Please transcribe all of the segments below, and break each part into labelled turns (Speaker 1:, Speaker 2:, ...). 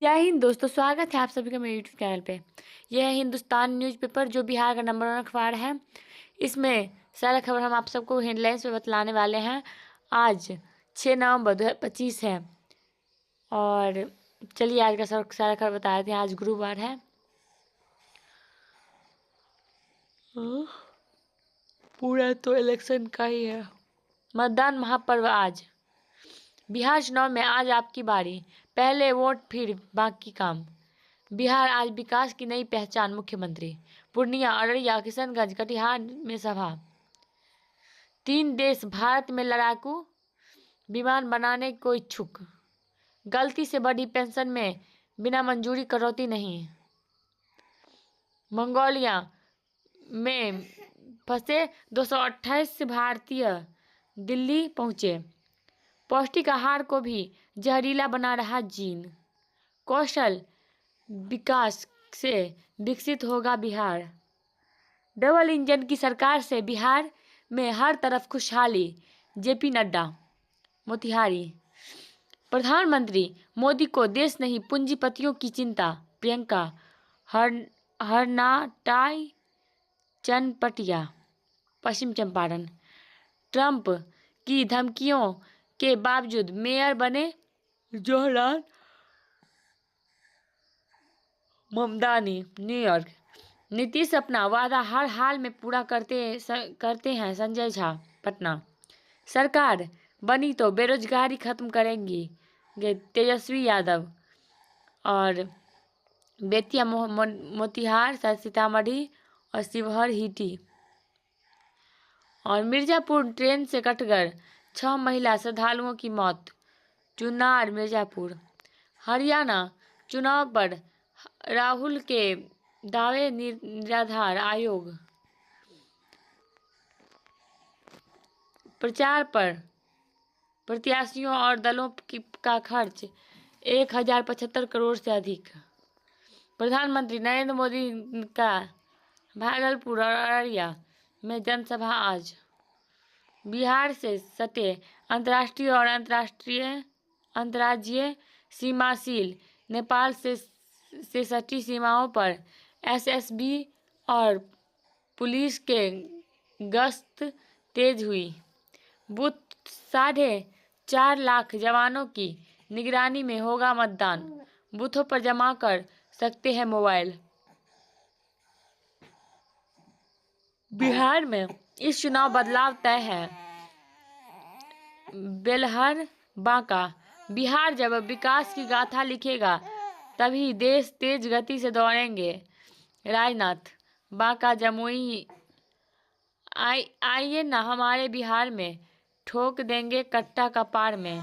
Speaker 1: जय हिंद दोस्तों, स्वागत है आप सभी का मेरे यूट्यूब चैनल पे। यह है हिंदुस्तान न्यूज़पेपर जो बिहार का नंबर 1 अखबार है। इसमें सारा खबर हम आप सबको हेडलाइंस में बतलाने वाले हैं। आज 6 नवंबर 2025 है और चलिए आज का सारा खबर बता देते हैं। आज गुरुवार है। पूरा तो इलेक्शन का ही है। मतदान महापर्व आज। बिहार चुनाव में आज आपकी बारी, पहले वोट फिर बाकी काम। बिहार आज विकास की नई पहचान, मुख्यमंत्री। पूर्णिया, अररिया, किशनगंज, कटिहार में सभा। 3 देश भारत में लड़ाकू विमान बनाने को इच्छुक। गलती से बढ़ी पेंशन में बिना मंजूरी कटौती नहीं। मंगोलिया में फंसे 228 भारतीय दिल्ली पहुंचे। पौष्टिक आहार को भी जहरीला बना रहा चीन। कौशल विकास से विकसित होगा बिहार। डबल इंजन की सरकार से बिहार में हर तरफ खुशहाली। जेपी नड्डा, मोतिहारी। प्रधानमंत्री मोदी को देश नहीं पूंजीपतियों की चिंता। प्रियंका हरनाटाई चनपटिया, पश्चिम चंपारण। ट्रंप की धमकियों के बावजूद मेयर बने जवाहरलाल ममदानी, न्यूयॉर्क। नीतीश अपना वादा हर हाल में पूरा करते हैं, संजय झा, पटना। सरकार बनी तो बेरोजगारी खत्म करेंगी, तेजस्वी यादव। और बेतिया, मोतिहार, सीतामढ़ी और शिवहर हिटी। और मिर्जापुर ट्रेन से कटकर 6 महिला श्रद्धालुओं की मौत। चुनार, मिर्जापुर। हरियाणा चुनाव पर राहुल के दावे निराधार। आयोग प्रचार पर प्रत्याशियों और दलों का खर्च 1075 करोड़ से अधिक। प्रधानमंत्री नरेंद्र मोदी का भागलपुर और अररिया में जनसभा आज। बिहार से सटे अंतर्राष्ट्रीय और अंतर्राज्यीय सीमा सील। नेपाल से सटी सीमाओं पर एसएसबी और पुलिस के गश्त तेज हुई। बूथ 4.5 लाख जवानों की निगरानी में होगा मतदान। बूथों पर जमा कर सकते हैं मोबाइल। बिहार में इस चुनाव बदलाव तय है। बेलहर, बांका। बिहार जब विकास की गाथा लिखेगा तभी देश तेज गति से दौड़ेंगे। राजनाथ, बांका, जमुई। आइए ना हमारे बिहार में, ठोक देंगे कट्टा कपार में।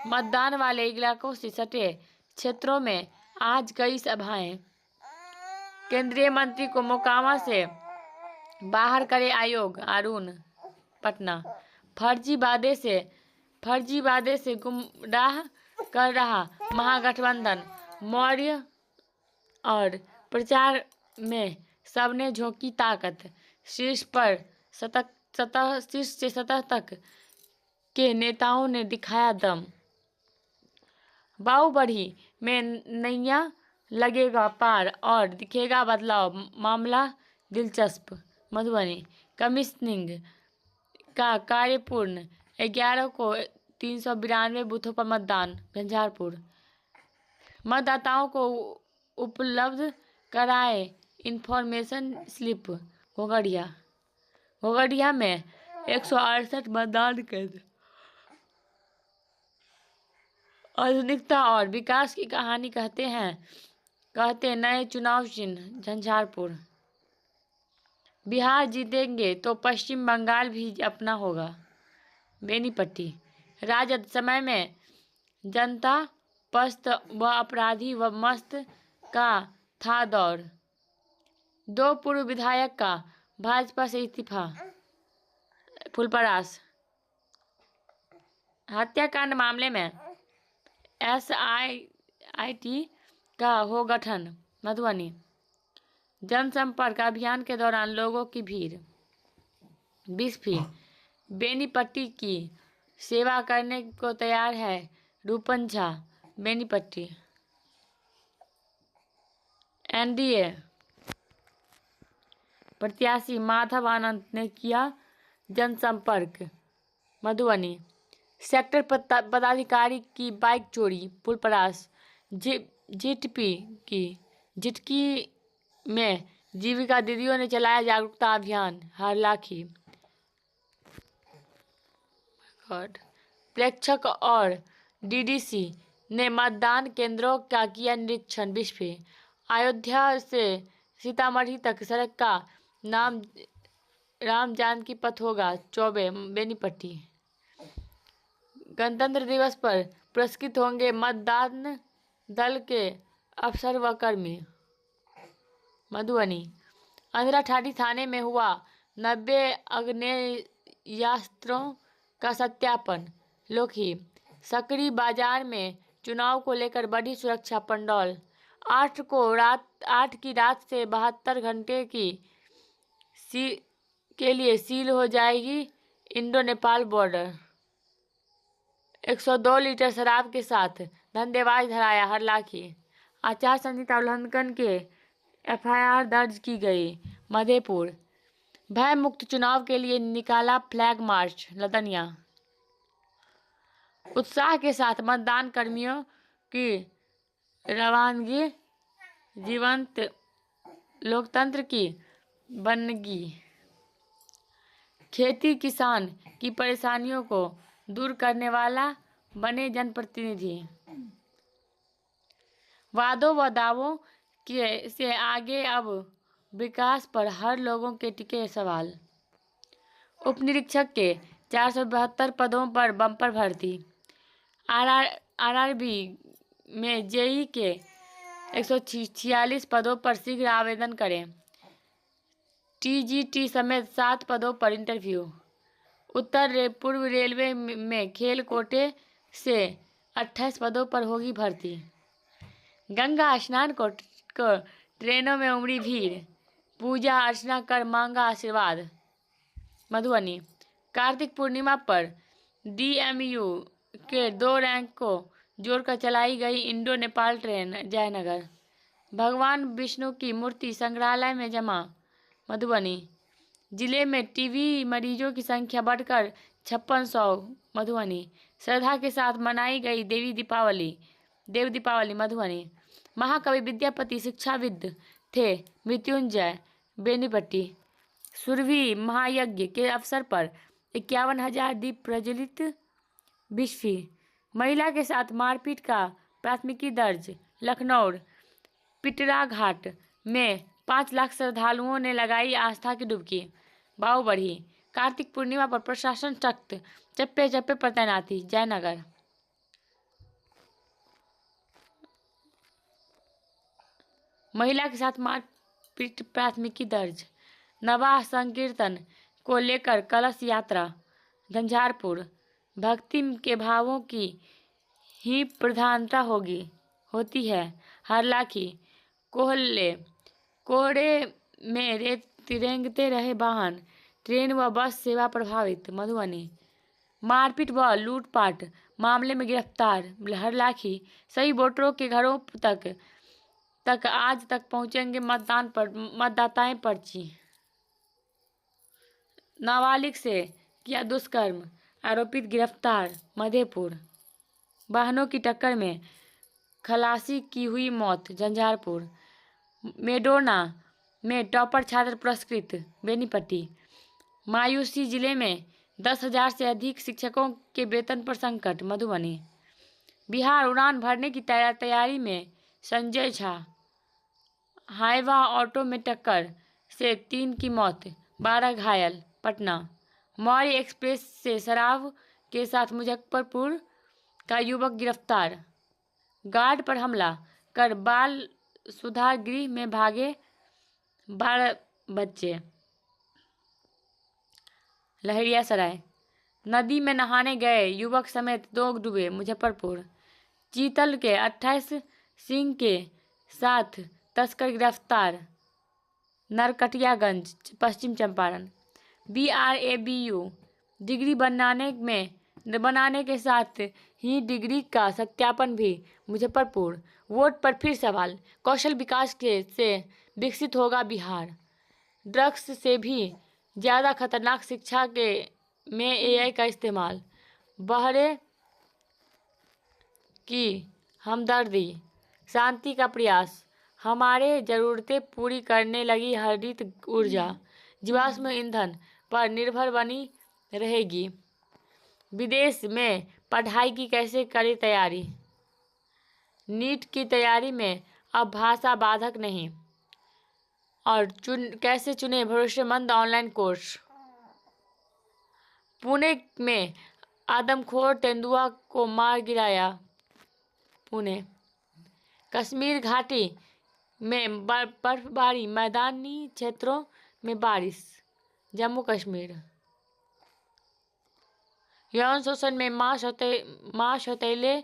Speaker 1: मतदान वाले इलाकों से सटे क्षेत्रों में आज कई सभाएं। केंद्रीय मंत्री को मोकामा से बाहर करे आयोग। अरुण, पटना। फर्जी वादे से गुमराह कर रहा महागठबंधन। मौर्य और प्रचार में सबने झोंकी ताकत। शीर्ष से सतह तक के नेताओं ने दिखाया दम। बाहुबली में नैया लगेगा पार और दिखेगा बदलाव। मामला दिलचस्प। मधुबनी। कमीशनिंग का कार्य पूर्ण। 11 को 392 बूथों पर मतदान। झंझारपुर। मतदाताओं को उपलब्ध कराए इन्फॉर्मेशन स्लिप। घोगड़िया में 168 मतदान केंद्र। आधुनिकता और विकास की कहानी कहते नए चुनाव चिन्ह। झंझारपुर। बिहार जीतेंगे तो पश्चिम बंगाल भी अपना होगा। बेनीपट्टी। राजद समय में जनता पस्त व अपराधी व मस्त का था दौर। 2 पूर्व विधायक का भाजपा से इस्तीफा। फुलपरास। हत्याकांड मामले में एसआईटी का हो गठन। मधुबनी। जनसंपर्क अभियान के दौरान लोगों की भीड़। बिस्फी। बेनीपट्टी की सेवा करने को तैयार है रूपन झा। बेनीपट्टी। एनडीए प्रत्याशी माधव आनंद ने किया जनसंपर्क। मधुबनी सेक्टर पदाधिकारी की बाइक चोरी, पुरपरास। झिटकी में जीविका दीदियों ने चलाया जागरूकता अभियान। हरलाखी प्रेक्षक और डीडीसी ने मतदान केंद्रों का किया निरीक्षण। बिस्फी अयोध्या से सीतामढ़ी तक सड़क का नाम राम जानकी पथ होगा। चौबे बेनीपट्टी गणतंत्र दिवस पर पुरस्कृत होंगे मतदान दल के अफसर व कर्मी। मधुबनी अंधरा ठाठी थाने में हुआ 90 आग्नेयास्त्रों का सत्यापन। लोकी सकरी बाजार में चुनाव को लेकर बढ़ी सुरक्षा। पंडौल 8 की रात से 72 घंटे के लिए सील हो जाएगी इंडो नेपाल बॉर्डर। 102 लीटर शराब के साथ धंधेबाज धराया। हरलाखी आचार संहिता उल्लंघन के एफआईआर दर्ज की गई। मधेपुर भय मुक्त चुनाव के लिए निकाला फ्लैग मार्च। लदनिया उत्साह के साथ मतदान कर्मियों की रवानगी जीवंत लोकतंत्र की बनगी। खेती किसान की परेशानियों को दूर करने वाला बने जनप्रतिनिधि। वादों व दावों से आगे अब विकास पर हर लोगों के टिके सवाल। उप निरीक्षक के 472 पदों पर बम्पर भर्ती। आरआरबी में जेई के 146 पदों पर शीघ्र आवेदन करें। टीजीटी समेत 7 पदों पर इंटरव्यू। उत्तर पूर्व रेलवे में खेल कोटे से 28 पदों पर होगी भर्ती। गंगा स्नान को ट्रेनों में उमड़ी भीड़, पूजा अर्चना कर मांगा आशीर्वाद। मधुबनी कार्तिक पूर्णिमा पर डीएमयू के 2 रैंक को जोड़कर चलाई गई इंडो नेपाल ट्रेन। जयनगर भगवान विष्णु की मूर्ति संग्रहालय में जमा। मधुबनी जिले में टीबी मरीजों की संख्या बढ़कर 5600। मधुबनी श्रद्धा के साथ मनाई गई देव दीपावली। मधुबनी महाकवि विद्यापति शिक्षाविद थे। मृत्युंजय बेनीपट्टी सुरभि महायज्ञ के अवसर पर 51,000 दीप प्रज्वलित। बिस्फी महिला के साथ मारपीट का प्राथमिकी दर्ज। लखनऊ पिटरा घाट में 5 लाख श्रद्धालुओं ने लगाई आस्था की डुबकी। बाहुबढ़ी कार्तिक पूर्णिमा पर प्रशासन सख्त, चप्पे चप्पे पर तैनाती। जयनगर महिला के साथ मारपीट प्राथमिकी दर्ज। नवाह संकीर्तन को लेकर कलश यात्रा। झंझारपुर भक्ति के भावों की ही प्रधानता होती है। हरलाखी कोहरे में रेंगते रहे वाहन, ट्रेन व बस सेवा प्रभावित। मधुबनी मारपीट व लूटपाट मामले में गिरफ्तार। हरलाखी सभी वोटरों के घरों तक आज तक पहुंचेंगे मतदाताएं पर्ची। नाबालिग से किया दुष्कर्म, आरोपित गिरफ्तार। मधेपुर वाहनों की टक्कर में खलासी की हुई मौत। झंझारपुर मेडोना में टॉपर छात्र पुरस्कृत। बेनीपट्टी मायूसी जिले में 10,000 से अधिक शिक्षकों के वेतन पर संकट। मधुबनी बिहार उड़ान भरने की तैयारी में संजय झा। हाइवा ऑटो में टक्कर से 3 की मौत, 12 घायल। पटना मौर्य एक्सप्रेस से शराब के साथ मुजफ्फरपुर का युवक गिरफ्तार। गार्ड पर हमला कर बाल सुधार गृह में भागे 12 बच्चे। लहरियासराय नदी में नहाने गए युवक समेत 2 डूबे। मुजफ्फरपुर चीतल के 28 सिंह के साथ तस्कर गिरफ्तार। नरकटियागंज पश्चिम चंपारण BRABU डिग्री बनाने में बनाने के साथ ही डिग्री का सत्यापन भी। मुजफ्फरपुर वोट पर फिर सवाल, कौशल विकास के से विकसित होगा बिहार। ड्रग्स से भी ज़्यादा खतरनाक शिक्षा के में एआई का इस्तेमाल। बहरे की हमदर्दी, शांति का प्रयास, हमारे ज़रूरतें पूरी करने लगी हरित ऊर्जा, जीवाश्म ईंधन पर निर्भर बनी रहेगी। विदेश में पढ़ाई की कैसे करें तैयारी, नीट की तैयारी में अब भाषा बाधक नहीं। और कैसे चुने भरोसेमंद ऑनलाइन कोर्स। पुणे में आदमखोर तेंदुआ को मार गिराया। पुणे। कश्मीर घाटी में बर्फबारी, मैदानी क्षेत्रों में बारिश। जम्मू कश्मीर। यौन शोषण में मां सौतेले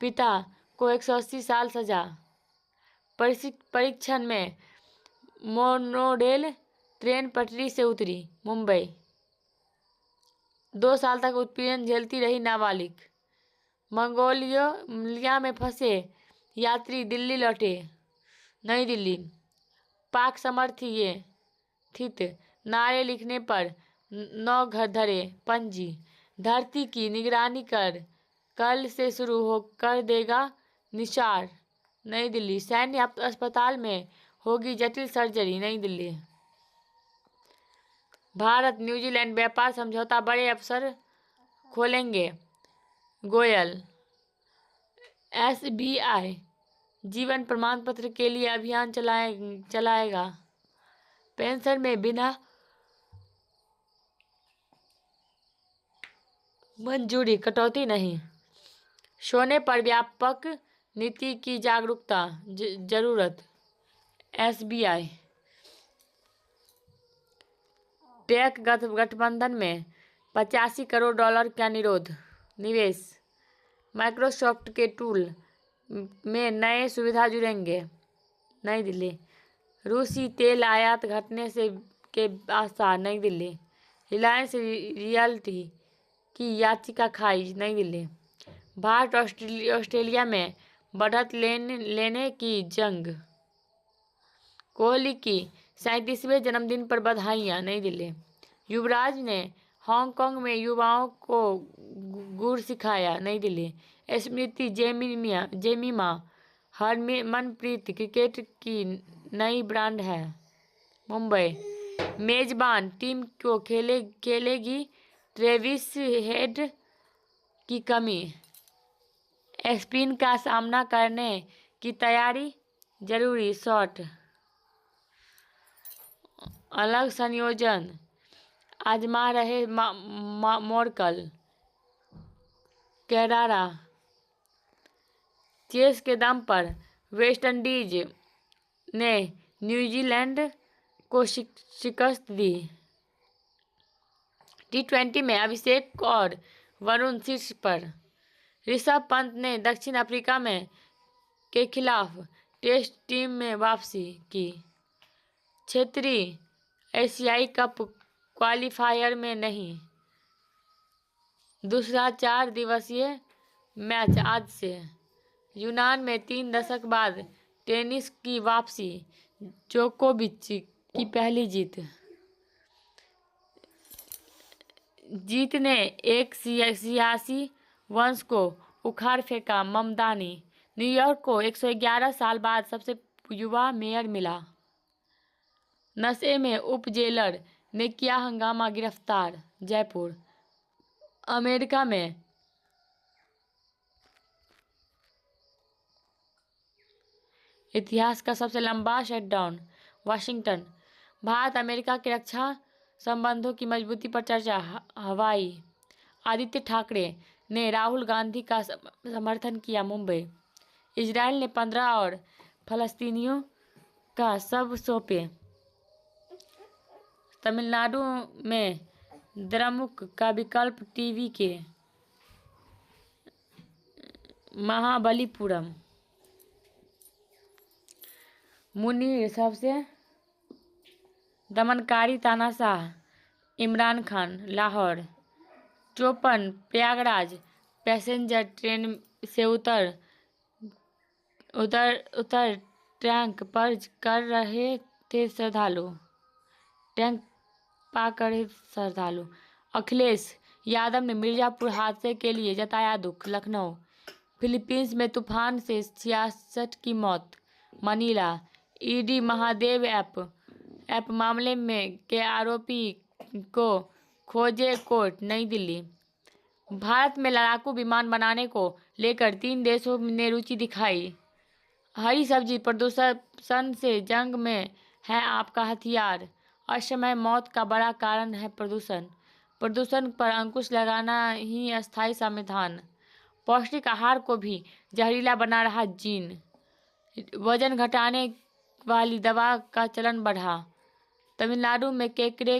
Speaker 1: पिता को 180 साल सजा। परीक्षण में मोनोरेल ट्रेन पटरी से उतरी। मुंबई। 2 साल तक उत्पीड़न झेलती रही नाबालिग। मंगोलिया में फंसे यात्री दिल्ली लौटे। नई दिल्ली। पाक समर्थित नारे लिखने पर 9 घर धरे। पणजी। धरती की निगरानी कल से शुरू कर देगा निसार। नई दिल्ली। सैन्य अस्पताल में होगी जटिल सर्जरी। नई दिल्ली। भारत न्यूजीलैंड व्यापार समझौता बड़े अवसर खोलेंगे। गोयल। एसबीआई जीवन प्रमाण पत्र के लिए अभियान चलाएगा। पेंशन में बिना मंजूरी कटौती नहीं। सोने पर व्यापक नीति की जागरूकता जरूरत। एसबीआई। टेक गठबंधन में $85 करोड़ का निवेश। माइक्रोसॉफ्ट के टूल में नए सुविधा जुड़ेंगे। नई दिल्ली। रूसी तेल आयात घटने से के आसार। नई दिल्ली। रिलायंस रियल्टी की याचिका खारिज। नई दिल्ली। भारत ऑस्ट्रेलिया में बढ़त लेने की जंग। कोहली की 37वें जन्मदिन पर बधाइयां। नई दिल्ली। युवराज ने हांगकांग में युवाओं को गुर सिखाया। नई दिल्ली। स्मृति जेमिमा हरमनप्रीत क्रिकेट की नई ब्रांड है। मुंबई। मेजबान टीम को खेलेगी ट्रेविस हेड की कमी। स्पिन का सामना करने की तैयारी जरूरी। शॉट अलग संयोजन आजमा रहे मोरकल। कैरारा। चेस के दम पर वेस्टइंडीज ने न्यूजीलैंड को शिकस्त दी। T20 में अभिषेक और वरुण शीर्ष पर। ऋषभ पंत ने दक्षिण अफ्रीका के खिलाफ टेस्ट टीम में वापसी की। क्षेत्रीय एशियाई कप क्वालिफायर में नहीं। दूसरा 4 दिवसीय मैच आज से। यूनान में 3 दशक बाद टेनिस की वापसी। जोकोविच की पहली जीत ने एक सियासी वंश को उखाड़ फेंका। ममदानी। न्यूयॉर्क को 111 साल बाद सबसे युवा मेयर मिला। नशे में उप जेलर ने किया हंगामा, गिरफ्तार। जयपुर। अमेरिका में इतिहास का सबसे लंबा शटडाउन। वाशिंगटन। भारत अमेरिका के रक्षा संबंधों की मजबूती पर चर्चा। हवाई। आदित्य ठाकरे ने राहुल गांधी का समर्थन किया। मुंबई। इजराइल ने 15 और फलस्तीनियों का शव सौंपे। तमिलनाडु में द्रमुक का विकल्प टीवी के। महाबलीपुरम। मुनीर सबसे दमनकारी तानाशाह। इमरान खान। लाहौर। 54 प्रयागराज पैसेंजर ट्रेन से उतर उतर उतर टैंक पर कर रहे थे श्रद्धालु। टैंक पार करे श्रद्धालु। अखिलेश यादव ने मिर्जापुर हादसे के लिए जताया दुख। लखनऊ फिलीपींस में तूफान से 66 की मौत। मनीला ईडी महादेव ऐप मामले में के आरोपी को खोजे कोर्ट। नई दिल्ली भारत में लड़ाकू विमान बनाने को लेकर 3 देशों ने रुचि दिखाई। हरी सब्जी प्रदूषण से जंग में है आपका हथियार। असमय मौत का बड़ा कारण है प्रदूषण। प्रदूषण पर अंकुश लगाना ही अस्थायी समाधान। पौष्टिक आहार को भी जहरीला बना रहा जीन। वजन घटाने वाली दवा का चलन बढ़ा। तमिलनाडु में केकड़े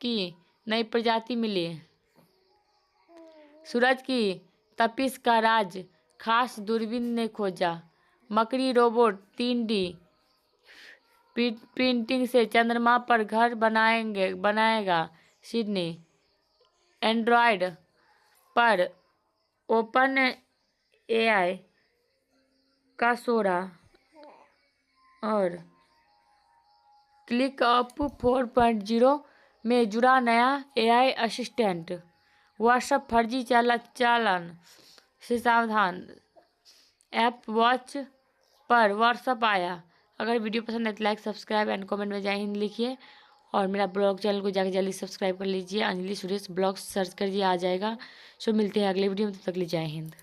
Speaker 1: की नई प्रजाति मिली। सूरज की तपिश का राज खास दूरबीन ने खोजा। मकड़ी रोबोट 3D प्रिंटिंग से चंद्रमा पर घर बनाएगा। सिडनी एंड्रॉयड पर ओपन एआई का सोरा और क्लिकअप 4.0 में जुड़ा नया एआई असिस्टेंट। व्हाट्सएप फर्जी चालान से सावधान। ऐप वॉच पर व्हाट्सएप आया। अगर वीडियो पसंद है तो लाइक सब्सक्राइब एंड कमेंट में जय हिंद लिखिए और मेरा ब्लॉग चैनल को जाकर जल्दी सब्सक्राइब कर लीजिए। अंजलि सुरेश ब्लॉग सर्च करिए आ जाएगा। सो मिलते हैं अगले वीडियो में, तब तक के लिए जय हिंद।